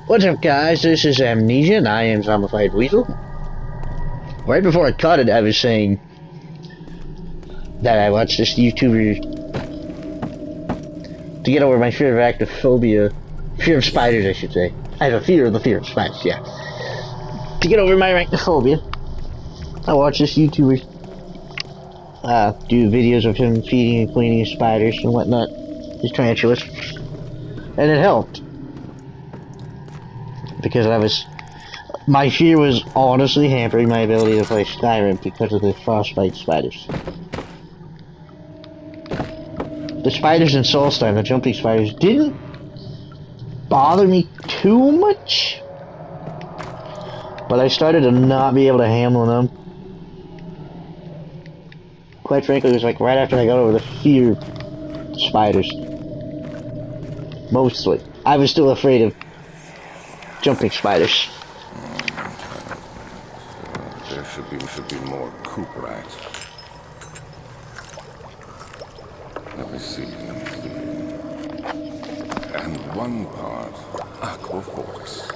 What's up, guys? This is Amnesia, and I am Zombified Weasel. Right before I cut it, I was saying that I watched this YouTuber to get over my fear of arachnophobia. Fear of spiders, I should say. I have a fear of the fear of spiders, yeah. To get over my arachnophobia, I watched this YouTuber do videos of him feeding and cleaning his spiders and whatnot, his tarantulas, and it helped. Because my fear was honestly hampering my ability to play Skyrim because of the frostbite spiders. The spiders in Soulstone, the jumping spiders, didn't bother me too much, but I started to not be able to handle them. Quite frankly, it was like right after I got over the fear of spiders. Mostly. I was still afraid of jumping spiders. There should be more coop rats. Let me see. And one part aquaforce.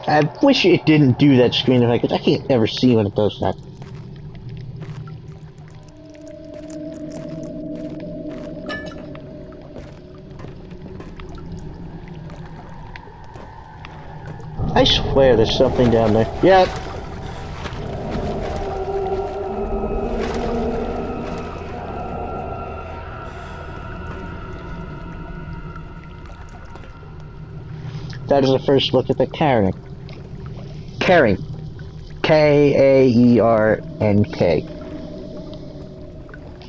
I wish it didn't do that screen effect, because I can't ever see when it does that. I swear there's something down there. Yep. That is the first look at the Kaernk. Kaernk. Kaernk.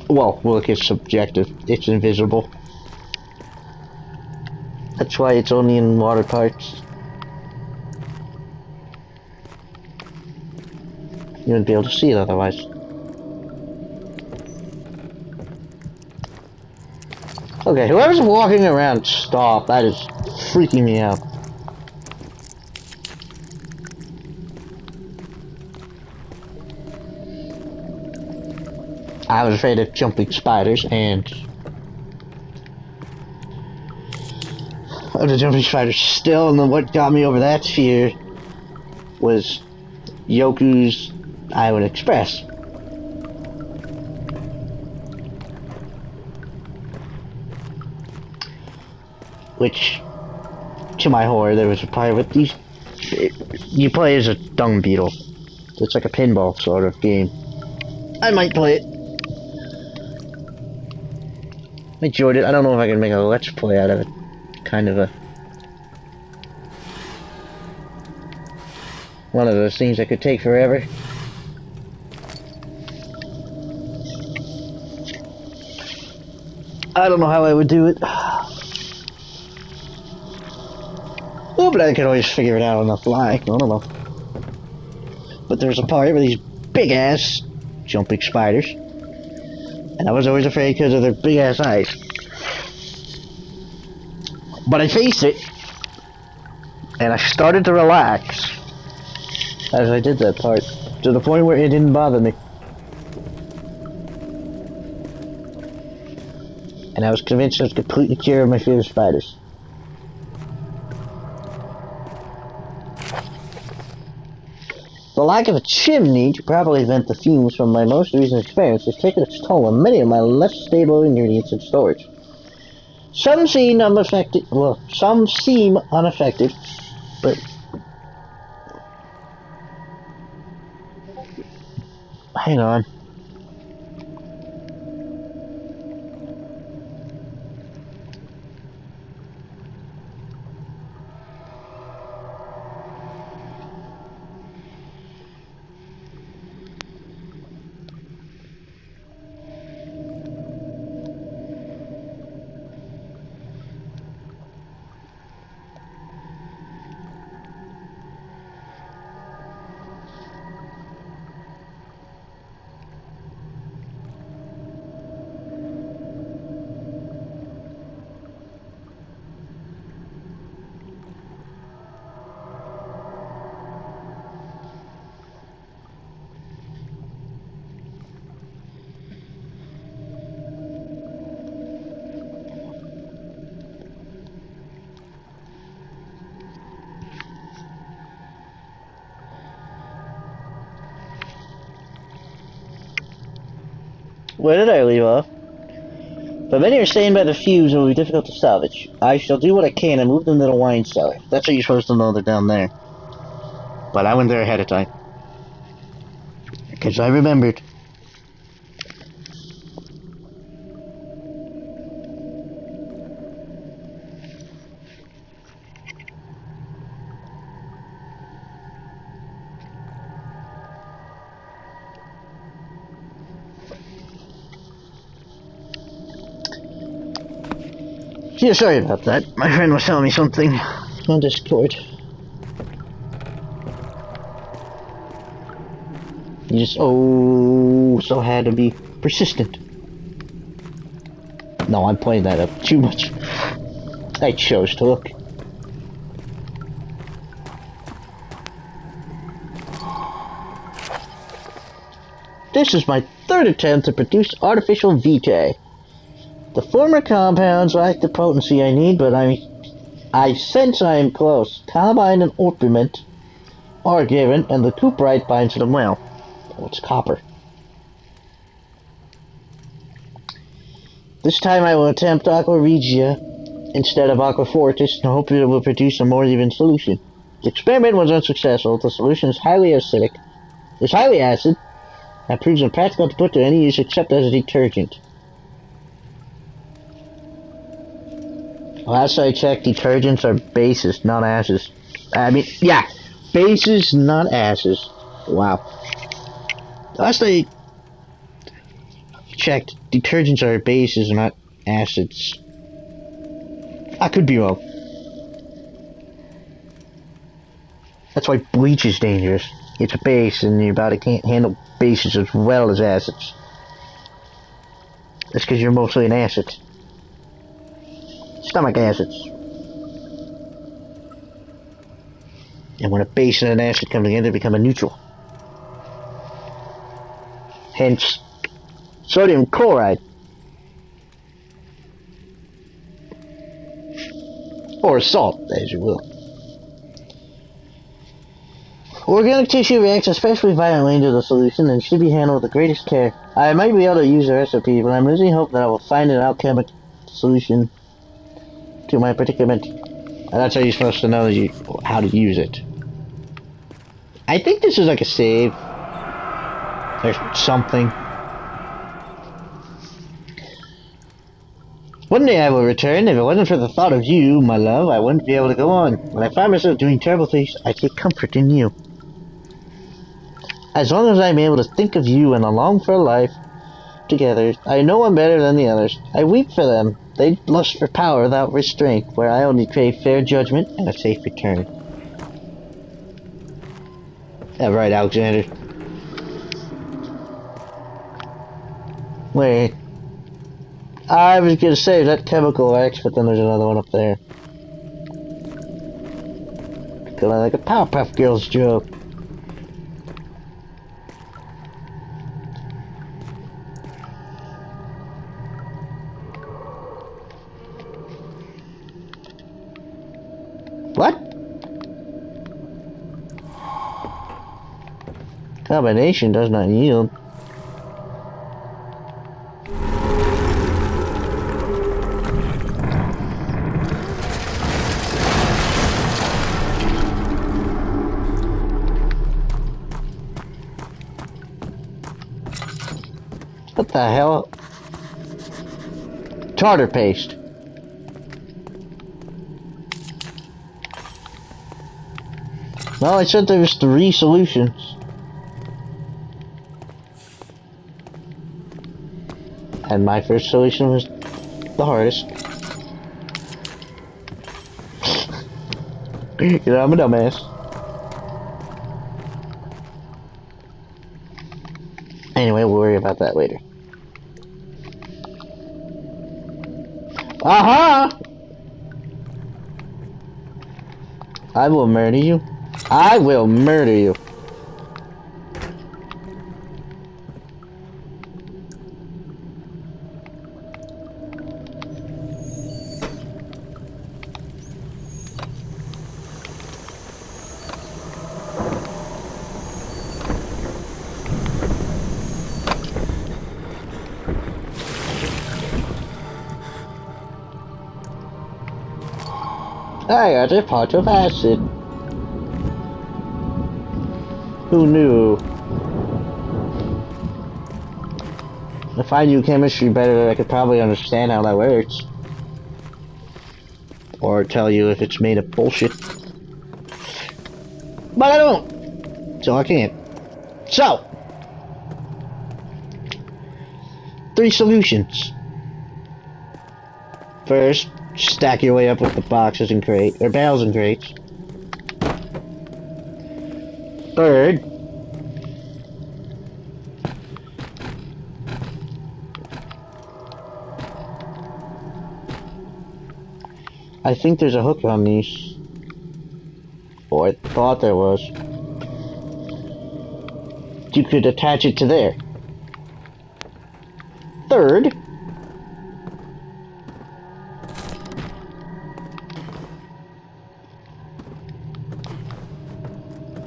Well, look, it's subjective. It's invisible. That's why it's only in water parts. You wouldn't be able to see it otherwise. Okay, whoever's walking around, stop. That is freaking me out. I was afraid of jumping spiders, and the jumping spiders still, and then what got me over that fear was Yoku's Island Express. Which, to my horror, there was a part with these. You play as a dung beetle. It's like a pinball sort of game. I might play it. I enjoyed it. I don't know if I can make a let's play out of it. Kind of a one of those things that could take forever. I don't know how I would do it. Oh, but I could always figure it out on the fly. I don't know. But there's a part with these big ass jumping spiders. And I was always afraid because of their big ass eyes. But I faced it. And I started to relax as I did that part. To the point where it didn't bother me. And I was convinced I was completely cured of my fear of spiders. The lack of a chimney to properly vent the fumes from my most recent experience has taken its toll on many of my less stable ingredients in storage. Some seem unaffected, but hang on. where did I leave off? But many are saying by the fuse it will be difficult to salvage. I shall do what I can and move them to the wine cellar. That's what you're supposed to know, they're down there. But I went there ahead of time. Because I remembered. Yeah, sorry about that. My friend was telling me something on Discord. You just, so had to be persistent. No, I'm playing that up too much. I chose to look. This is my third attempt to produce artificial vitae. The former compounds lack the potency I need, but I sense I am close. Columbine and orpiment are given, and the cuprite binds them well. Oh, it's copper. This time I will attempt aqua regia instead of aqua fortis and hope it will produce a more even solution. The experiment was unsuccessful. The solution is highly acidic. It's highly acid, and proves impractical to put to any use except as a detergent. Last I checked, detergents are bases, not acids. Bases, not acids. Wow. Last I checked, detergents are bases, not acids. I could be wrong. That's why bleach is dangerous. It's a base, and your body can't handle bases as well as acids. That's because you're mostly an acid. Stomach acids. And when a base and an acid come together, they become a neutral. Hence, sodium chloride. Or salt, as you will. Organic tissue reacts especially violently to the solution and should be handled with the greatest care. I might be able to use the recipe, but I'm losing hope that I will find an alchemic solution to my predicament. And that's how you're supposed to know how to use it. I think this is like a save. There's something. One day I will return. If it wasn't for the thought of you, my love, I wouldn't be able to go on. When I find myself doing terrible things, I take comfort in you. As long as I'm able to think of you and long for life together, I know I'm better than the others. I weep for them. They lust for power without restraint, where I only crave fair judgment and a safe return. Yeah, right, Alexander. Wait. I was gonna say that chemical X, but then there's another one up there. Kinda like a Powerpuff Girls joke. What? Combination does not yield. What the hell? Tartar paste. Well, I said there was 3 solutions. And my first solution was the hardest. You know, I'm a dumbass. Anyway, we'll worry about that later. Aha! I will murder you. I will murder you. I got a pot of acid. Who knew? If I knew chemistry better, I could probably understand how that works. Or tell you if it's made of bullshit. But I don't! So I can't. So! 3 solutions. First, stack your way up with the boxes and crates, or bales and crates. Third, I think there's a hook on these. Or I thought there was. You could attach it to there. Third,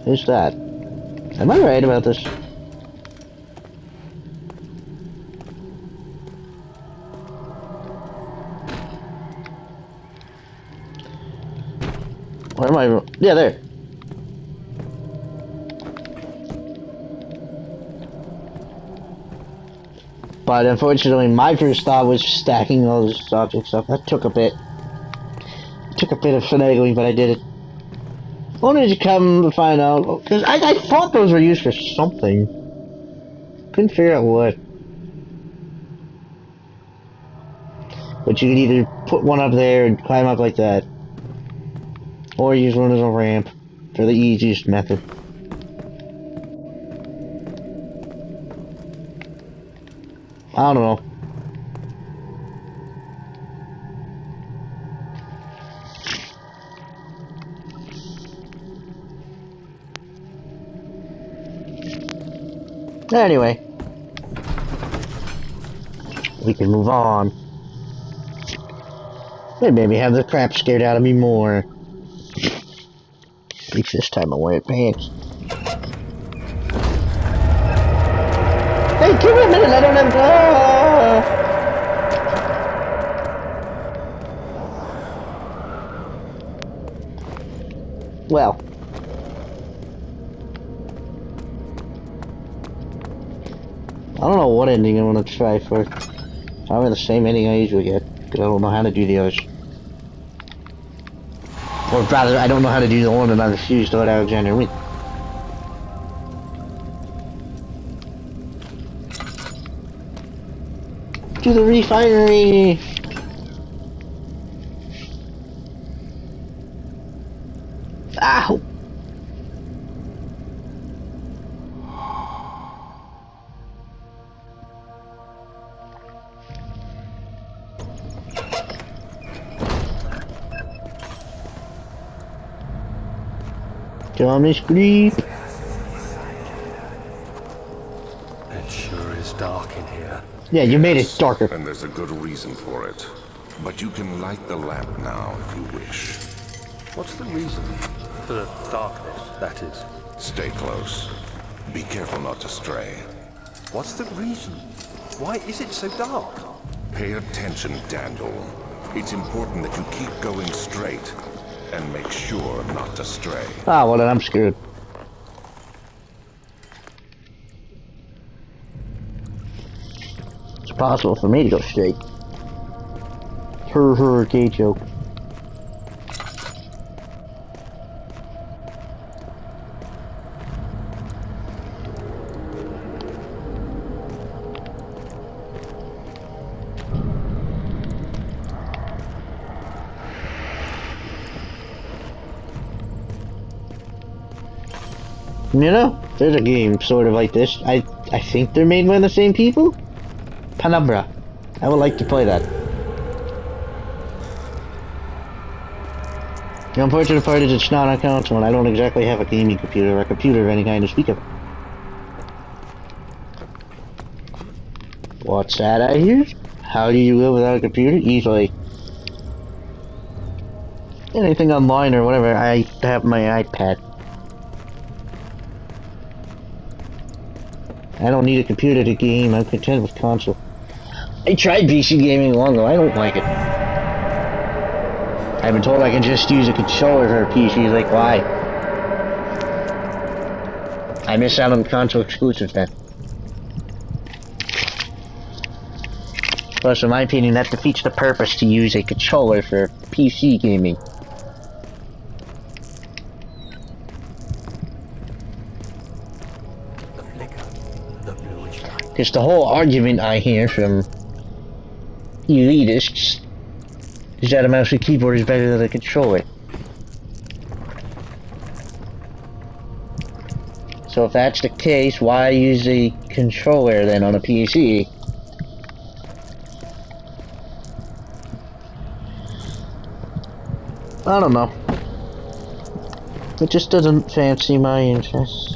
is that? Am I right about this? Where am I? Yeah, there. But unfortunately, my first thought was stacking all this object stuff. That took a bit. It took a bit of finagling, but I did it. Only to come to find out, because I thought those were used for something. Couldn't figure out what. But you could either put one up there and climb up like that, or use one as a ramp for the easiest method. I don't know. Anyway, we can move on. They made me have the crap scared out of me more. At least this time I'm wearing pants. Hey, give me a minute, I don't have well. I don't know what ending I want to try for. Probably the same ending I usually get, because I don't know how to do the others. Or rather, I don't know how to do the one that I refused to let Alexander win. To the refinery! Ow! Thomas Grief. It sure is dark in here. Yeah, you made it darker. And there's a good reason for it. But you can light the lamp now if you wish. What's the reason for the darkness, that is? Stay close. Be careful not to stray. What's the reason? Why is it so dark? Pay attention, Daniel. It's important that you keep going straight and make sure not to stray. Ah, well then I'm screwed. It's possible for me to go straight. Gay joke. You know, there's a game sort of like this. I think they're made by the same people? Penumbra. I would like to play that. The unfortunate part is it's not on console and I don't exactly have a gaming computer or a computer of any kind to speak of. What's that I hear? How do you live without a computer? Easily. Anything online or whatever, I have my iPad. I don't need a computer to game, I'm content with console. I tried PC gaming long ago, I don't like it. I've been told I can just use a controller for a PC. Like, why? I miss out on console exclusives then. Plus, in my opinion, that defeats the purpose to use a controller for PC gaming. The flicker, the bluish light. Because the whole argument I hear from elitists is that a mouse and keyboard is better than a controller. So if that's the case, why use a controller then on a PC? I don't know. It just doesn't fancy my interests.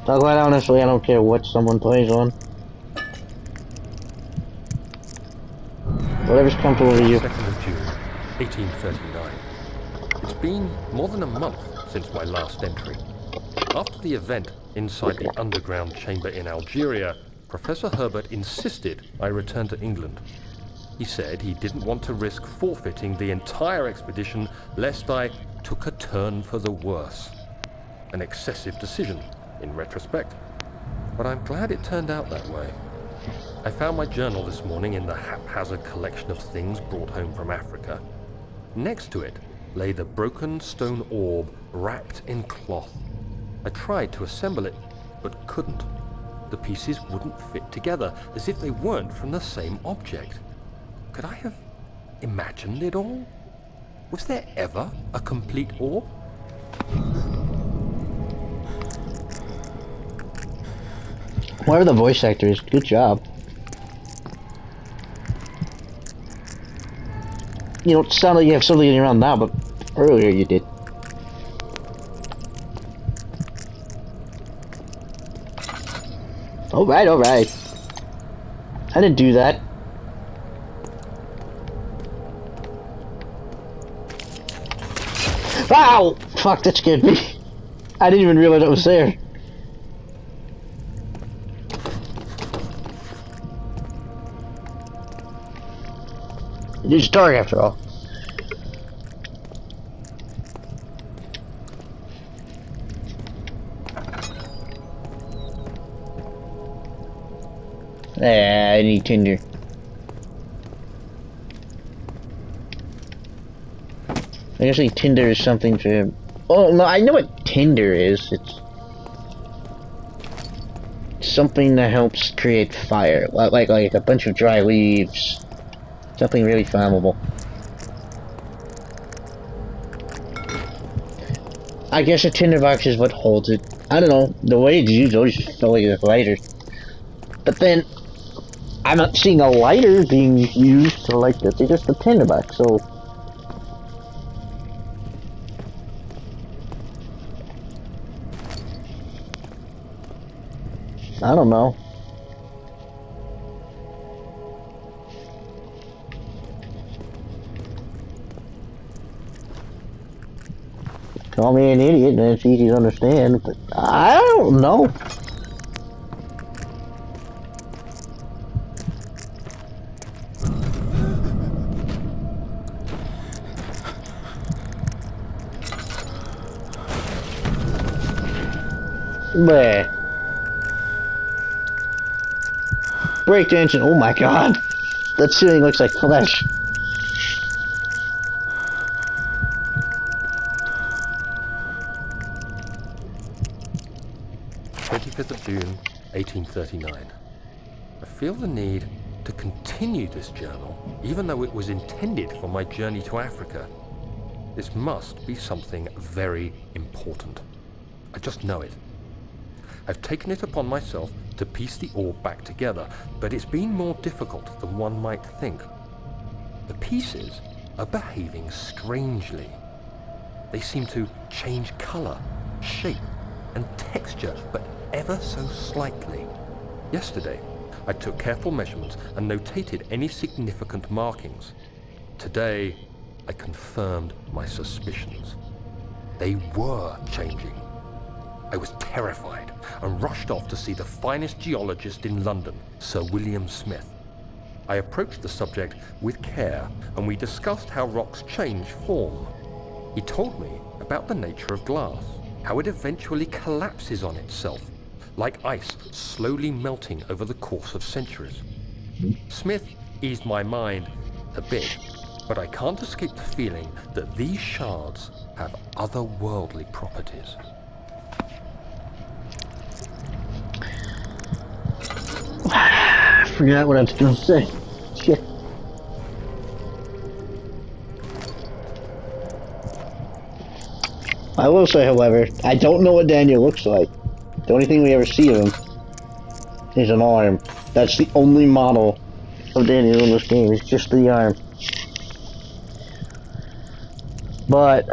Quite honestly, I don't care what someone plays on. Whatever's comfortable with you. 2nd of June, 1839. It's been more than a month since my last entry. After the event inside the underground chamber in Algeria, Professor Herbert insisted I return to England. He said he didn't want to risk forfeiting the entire expedition lest I took a turn for the worse. An excessive decision, in retrospect, but I'm glad it turned out that way. I found my journal this morning in the haphazard collection of things brought home from Africa. Next to it lay the broken stone orb wrapped in cloth. I tried to assemble it, but couldn't. The pieces wouldn't fit together, as if they weren't from the same object. Could I have imagined it all? Was there ever a complete orb? Whoever the voice actor is, good job. You don't sound like you have something around now, but earlier you did. Alright, alright. I didn't do that. Ow! Fuck, that scared me. I didn't even realize it was there. It's dark after all. I need tinder. I guess like tinder is something for... Oh no, I know what tinder is. It's something that helps create fire, like a bunch of dry leaves. Something really flammable. I guess a tinderbox is what holds it. I don't know. The way it's used always just felt like it's lighter. But then, I'm not seeing a lighter being used to light this. It's just a tinderbox, so... I don't know. Call me an idiot and it's easy to understand, but I don't know. Bleh. Break tension. Oh my god. That ceiling looks like flesh. Of June, 1839. I feel the need to continue this journal, even though it was intended for my journey to Africa. This must be something very important. I just know it. I've taken it upon myself to piece the orb back together, but it's been more difficult than one might think. The pieces are behaving strangely. They seem to change color, shape, and texture, but ever so slightly. Yesterday, I took careful measurements and notated any significant markings. Today, I confirmed my suspicions. They were changing. I was terrified and rushed off to see the finest geologist in London, Sir William Smith. I approached the subject with care and we discussed how rocks change form. He told me about the nature of glass, how it eventually collapses on itself, like ice slowly melting over the course of centuries. Smith eased my mind a bit, but I can't escape the feeling that these shards have otherworldly properties. I forgot what I was going to say. Shit. I will say, however, I don't know what Daniel looks like. The only thing we ever see of him is an arm. That's the only model of Daniel in this game. It's just the arm. But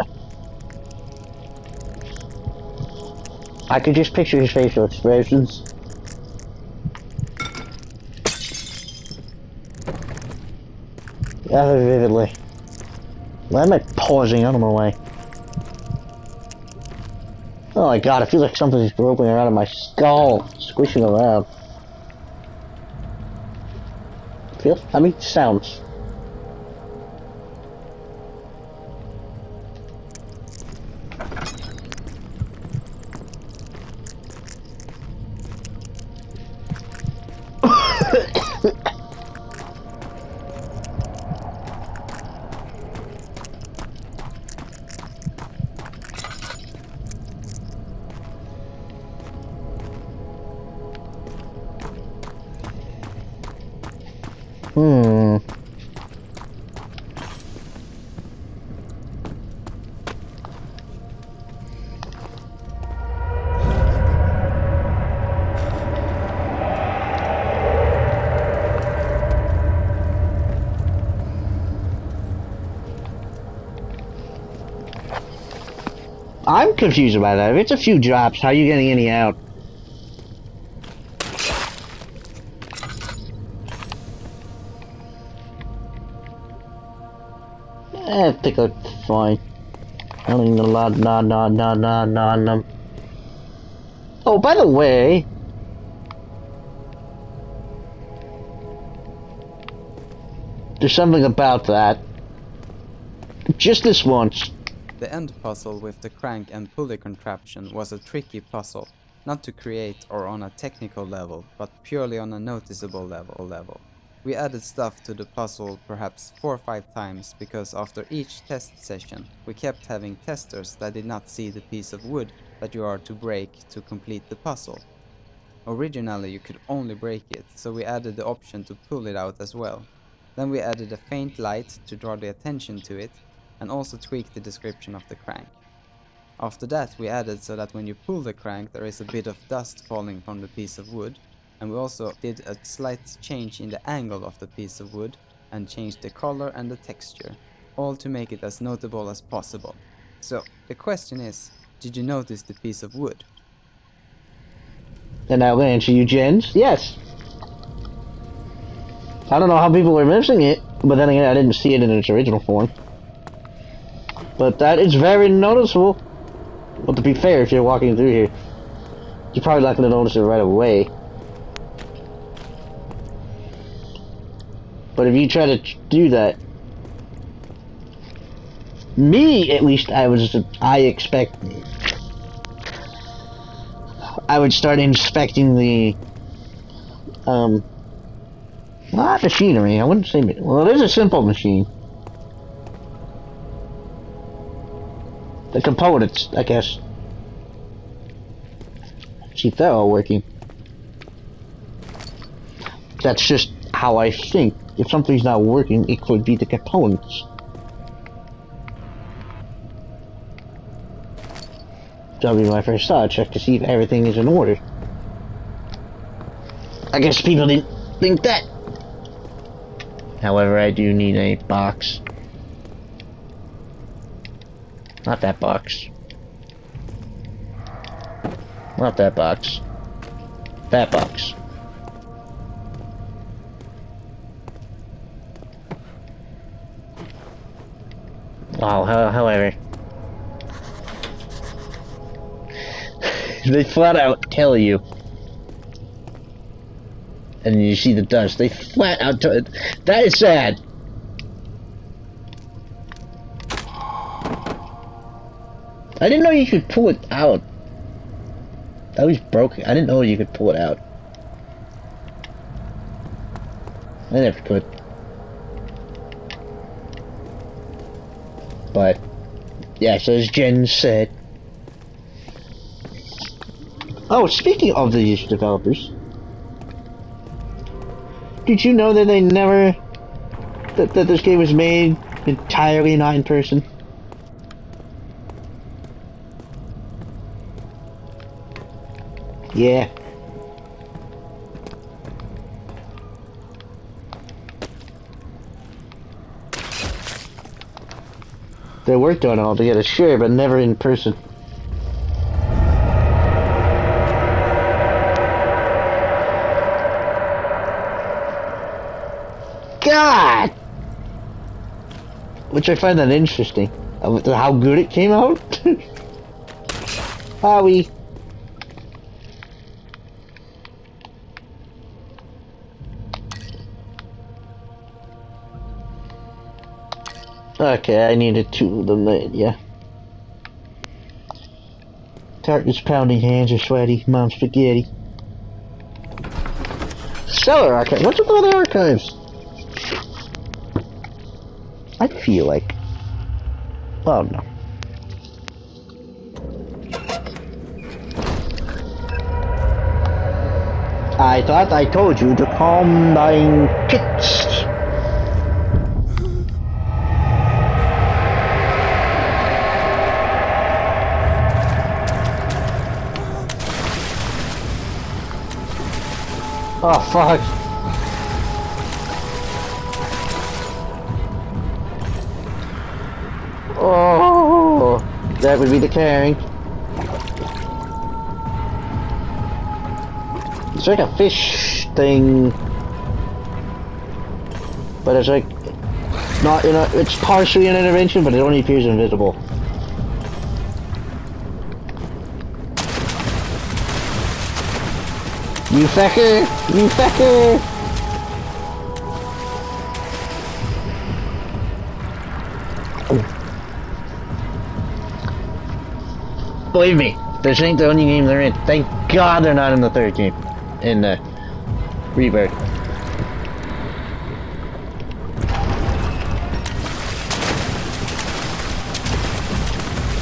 I could just picture his facial expressions. Rather vividly. Why am I pausing? I don't know why. Oh my god, I feel like something's groping around in my skull, squishing around. I mean, sounds. I'm confused about that. If it's a few drops, how are you getting any out? I think I'm fine. I don't even know. Oh, by the way, there's something about that. Just this once. The end puzzle with the crank and pulley contraption was a tricky puzzle, not to create or on a technical level, but purely on a noticeable level. We added stuff to the puzzle perhaps 4 or 5 times because after each test session we kept having testers that did not see the piece of wood that you are to break to complete the puzzle. Originally you could only break it, so we added the option to pull it out as well. Then we added a faint light to draw the attention to it, and also tweaked the description of the crank. After that we added so that when you pull the crank there is a bit of dust falling from the piece of wood, and we also did a slight change in the angle of the piece of wood and changed the color and the texture, all to make it as notable as possible. So the question is, did you notice the piece of wood? And I will answer you, Jens. Yes. I don't know how people are missing it, but then again I didn't see it in its original form. But that is very noticeable. Well, to be fair, if you're walking through here, you're probably not going to notice it right away. But if you try to do that, me at least, I would start inspecting the not machinery. I wouldn't say, well, it is a simple machine. The components, I guess. See if they're all working. That's just how I think. If something's not working, it could be the components. That'll be my first thought, check to see if everything is in order. I guess people didn't think that. However, I do need a box. Not that box. Not that box. That box. Wow, however. They flat out tell you. And you see the dust. They flat out tell it. That is sad. I didn't know you could pull it out. That was broken. I didn't know you could pull it out. I never could. But, yeah, so as Jen said. Oh, speaking of these developers. Did you know that they never... That this game was made entirely not in person? Yeah. They worked on it all together, sure, but never in person. God! Which I find that interesting. How good it came out? Howie. Okay, I needed two of them, yeah. Target's pounding, hands are sweaty, mom's spaghetti. Cellar archive. What's with all the archives? I feel like... Oh, no. I thought I told you to combine kits. Oh, fuck. Oh, that would be the Kaernk. It's like a fish thing. But it's like, not, you know, it's partially an intervention, but it only appears invisible. You fecker! You fecker! Believe me, this ain't the only game they're in. Thank God they're not in the third game. In the Rebirth.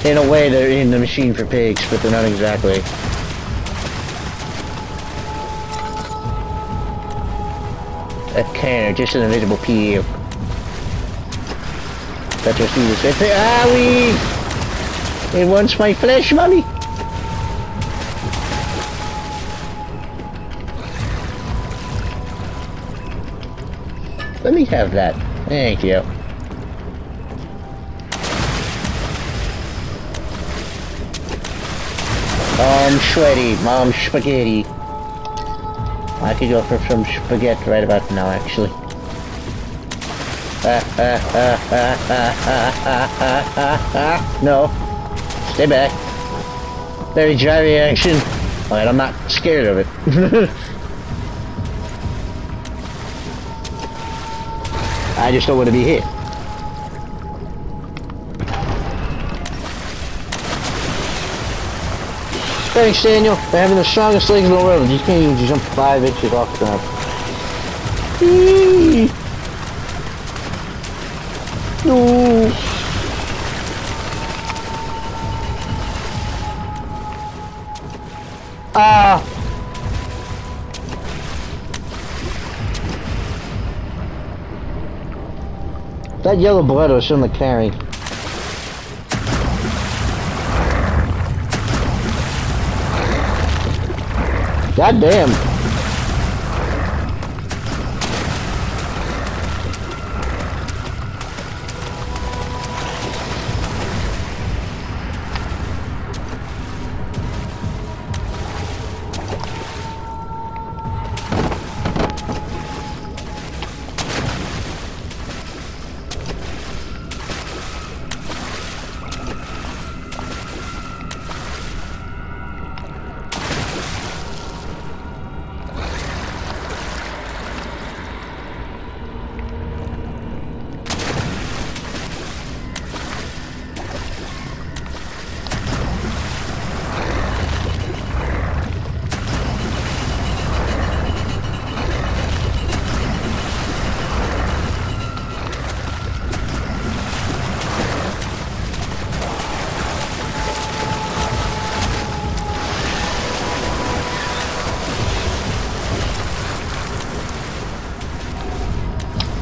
In a way, they're in the Machine for Pigs, but they're not exactly. A Kaernk, just an invisible PU. That just needs to say, Owie! It wants my flesh, mommy! Let me have that. Thank you. Sweaty, Mom spaghetti. I could go for some spaghetti right about now, actually. No. Stay back. Very dry reaction. Alright, I'm not scared of it. I just don't want to be hit. Thanks, Daniel, for having the strongest legs in the world. You can't even jump 5 inches off the ground. No. Ah. That yellow blood was from the Kaernk. God damn.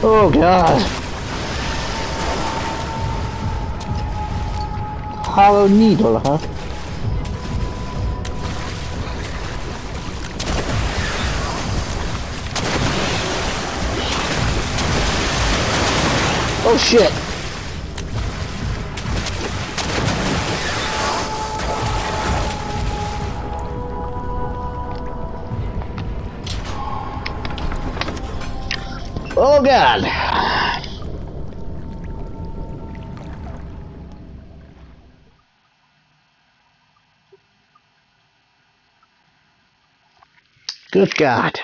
Oh god. Hollow needle, huh? Oh shit. Oh god. Good god.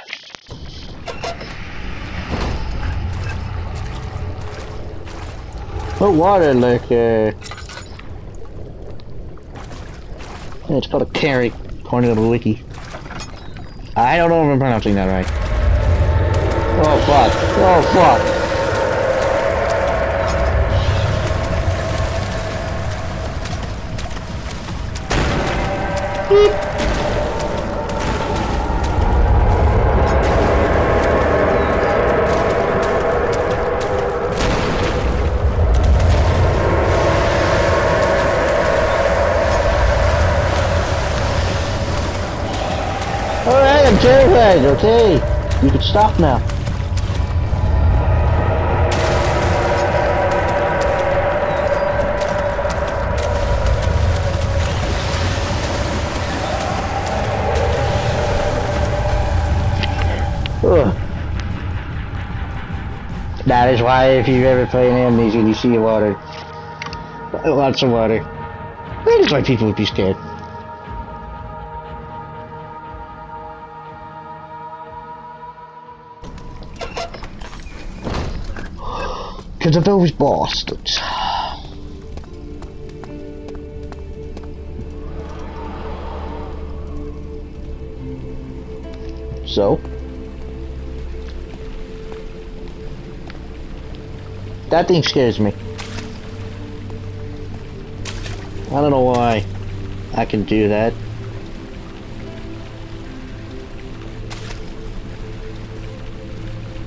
Oh, water like it's called a Kaernk, according to the wiki. I don't know if I'm pronouncing that right. Oh fuck. Oh fuck. Beep. Alright, I'm terrified, okay? You can stop now. Ugh. That is why if you ever play an Amnesia and you see water, lots of water, that is why people would be scared. Because of those bastards. So? That thing scares me. I don't know why I can do that.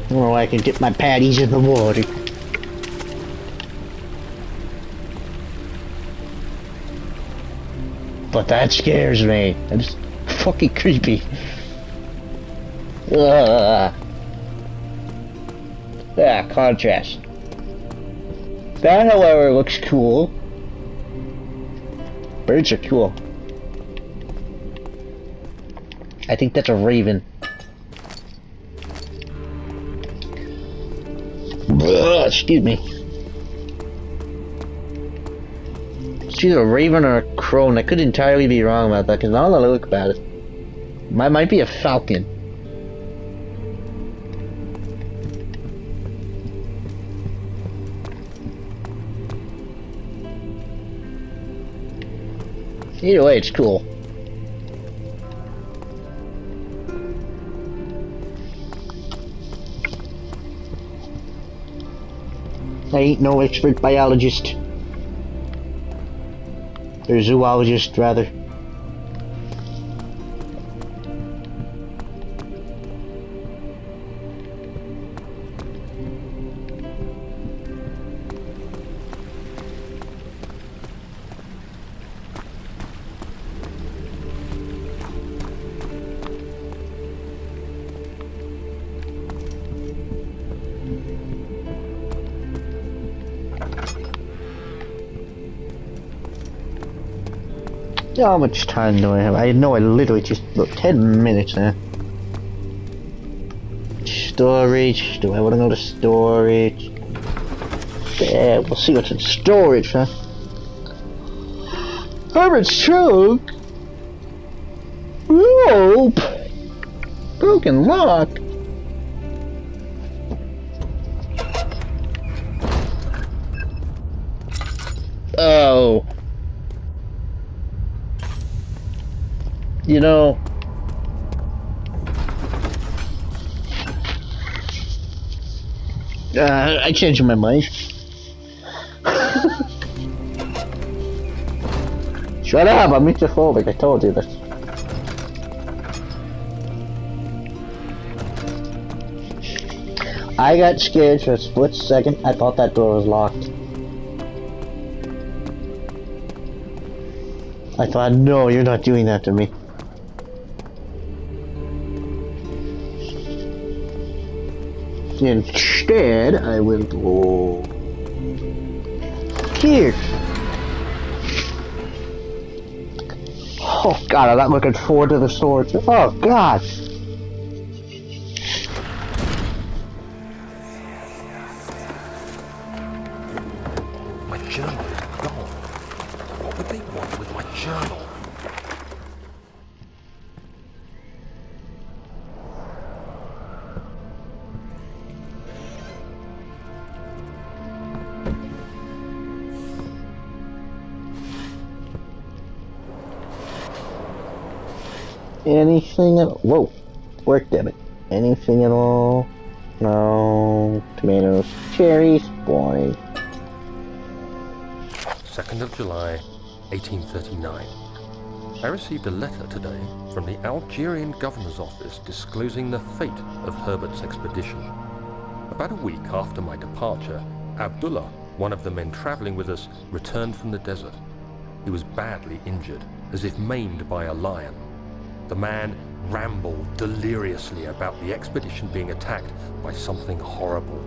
I don't know why I can dip my patties in the water. But that scares me. That's fucking creepy. Ugh. Ah, contrast. That, however, looks cool. Birds are cool. I think that's a raven. Ugh, excuse me. It's either a raven or a crone. I could entirely be wrong about that, because now that I look about it, might be a falcon. Either way, it's cool. I ain't no expert biologist. Or zoologist, rather. How much time do I have? I know I literally just about 10 minutes now. Storage. Do I want to go to storage? Yeah, we'll see what's in storage, huh? Herbert's trunk. Rope. Broken lock. Oh. You know, I changed my mind. Shut up, I'm mythophobic, I told you this. I got scared for a split second. I thought that door was locked. I thought, no, you're not doing that to me. Instead, I will go here. Oh god, I'm not looking forward to the swords. Oh god. My journal is gone. What would they want with my journal? Anything at all? Whoa. Work debit. Anything at all? No. Tomatoes. Cherries. Boring. 2nd of July, 1839. I received a letter today from the Algerian governor's office disclosing the fate of Herbert's expedition. About a week after my departure, Abdullah, one of the men traveling with us, returned from the desert. He was badly injured, as if maimed by a lion. The man rambled deliriously about the expedition being attacked by something horrible.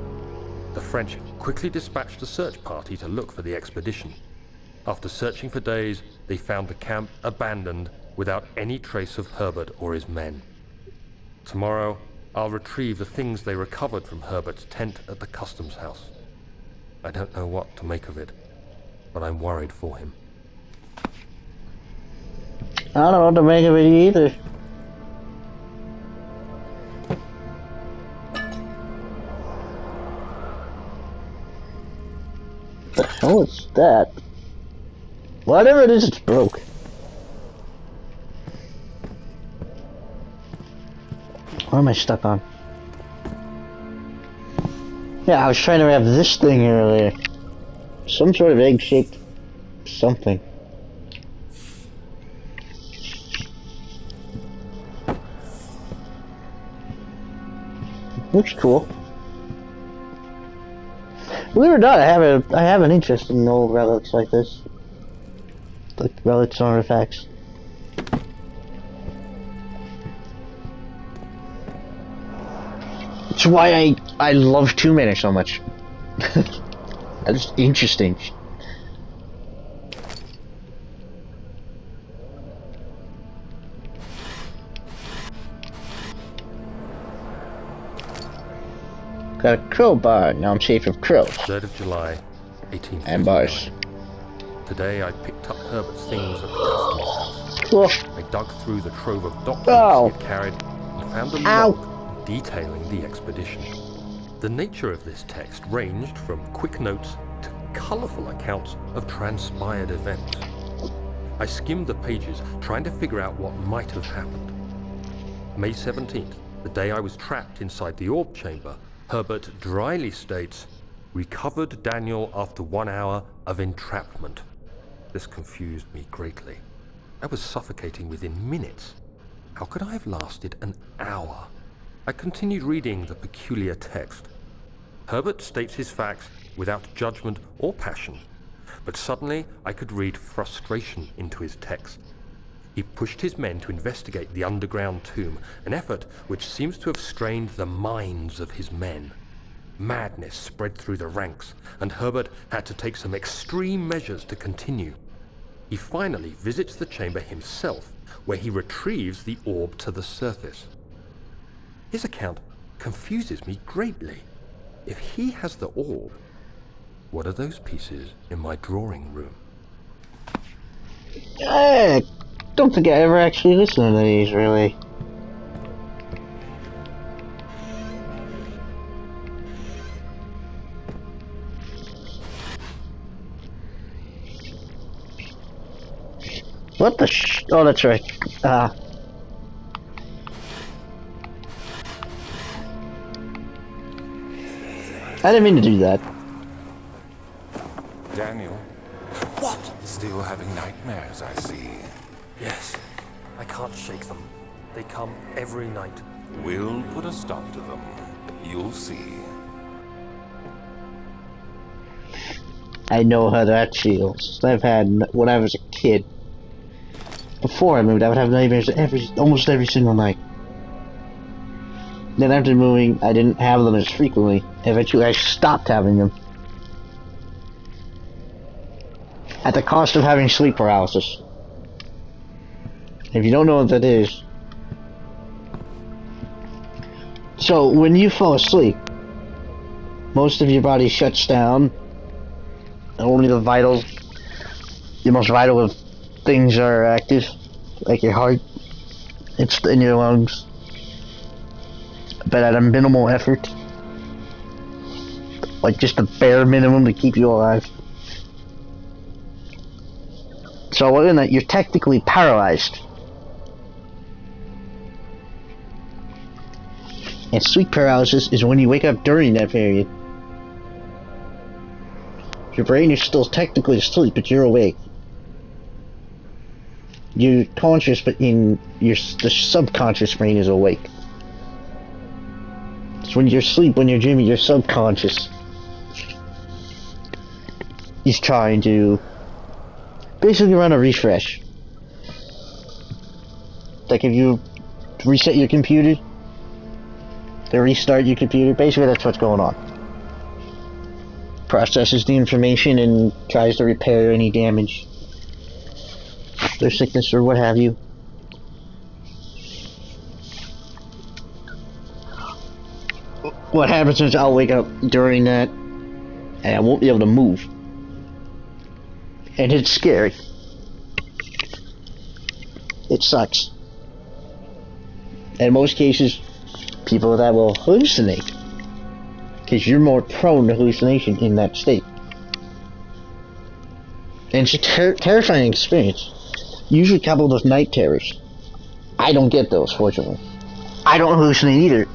The French quickly dispatched a search party to look for the expedition. After searching for days, they found the camp abandoned without any trace of Herbert or his men. Tomorrow, I'll retrieve the things they recovered from Herbert's tent at the customs house. I don't know what to make of it, but I'm worried for him. I don't know what to make of it either. What the hell is that? Whatever it is, it's broke. What am I stuck on? Yeah, I was trying to have this thing earlier. Some sort of egg-shaped something. Looks cool. Believe it or not, I have an interest in old relics like this. Like relics and artifacts. That's why I love Tomb Raider so much. That's just interesting. Got a crowbar. Now I'm safe of crows. 3rd of July, 1839. And bars. Today I picked up Herbert's things at the customs house. Cool. I dug through the trove of documents Ow. he had carried and found a Ow. log detailing the expedition. The nature of this text ranged from quick notes to colourful accounts of transpired events. I skimmed the pages, trying to figure out what might have happened. May 17th, the day I was trapped inside the orb chamber, Herbert dryly states, "Recovered Daniel after 1 hour of entrapment." This confused me greatly. I was suffocating within minutes. How could I have lasted an hour? I continued reading the peculiar text. Herbert states his facts without judgment or passion, but suddenly I could read frustration into his text. He pushed his men to investigate the underground tomb, an effort which seems to have strained the minds of his men. Madness spread through the ranks, and Herbert had to take some extreme measures to continue. He finally visits the chamber himself, where he retrieves the orb to the surface. His account confuses me greatly. If he has the orb, what are those pieces in my drawing room? I don't think I ever actually listened to these, really. What the oh, that's right. I didn't mean to do that. Daniel? What? Still having nightmares, I see. Yes. I can't shake them. They come every night. We'll put a stop to them. You'll see. I know how that feels. I've had, when I was a kid, before I moved, I would have nightmares almost every single night. Then after moving, I didn't have them as frequently. Eventually, I stopped having them. At the cost of having sleep paralysis. If you don't know what that is... So, when you fall asleep, most of your body shuts down. Only the most vital of things are active. Like your heart. It's in your lungs. But at a minimal effort. Like just the bare minimum to keep you alive. So within that, you're technically paralyzed. And sleep paralysis is when you wake up during that period. Your brain is still technically asleep, but you're awake. You're conscious, but the subconscious brain is awake. So when you're asleep, when you're dreaming, your subconscious is trying to basically run a refresh. Like if you reset your computer, to restart your computer, basically that's what's going on. Processes the information and tries to repair any damage, or sickness, or what have you. What happens is I'll wake up during that, and I won't be able to move. And it's scary. It sucks. In most cases, people that will hallucinate. Because you're more prone to hallucination in that state. And it's a terrifying experience. Usually coupled with night terrors. I don't get those, fortunately. I don't hallucinate either.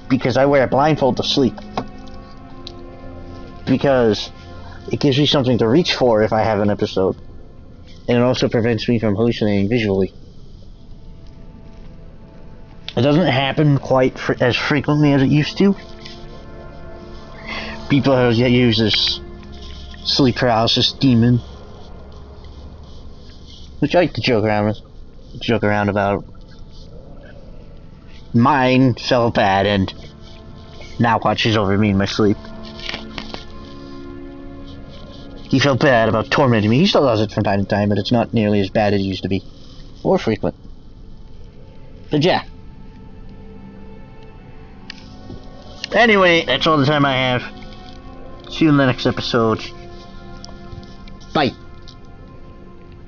Because I wear a blindfold to sleep. Because it gives me something to reach for if I have an episode. And it also prevents me from hallucinating visually. It doesn't happen quite as frequently as it used to. People use this sleep paralysis demon, which I like to joke around about. Mine felt bad and now watches over me in my sleep. He felt bad about tormenting me. He still does it from time to time, but it's not nearly as bad as it used to be. Or frequent. But yeah. Anyway, that's all the time I have. See you in the next episode. Bye.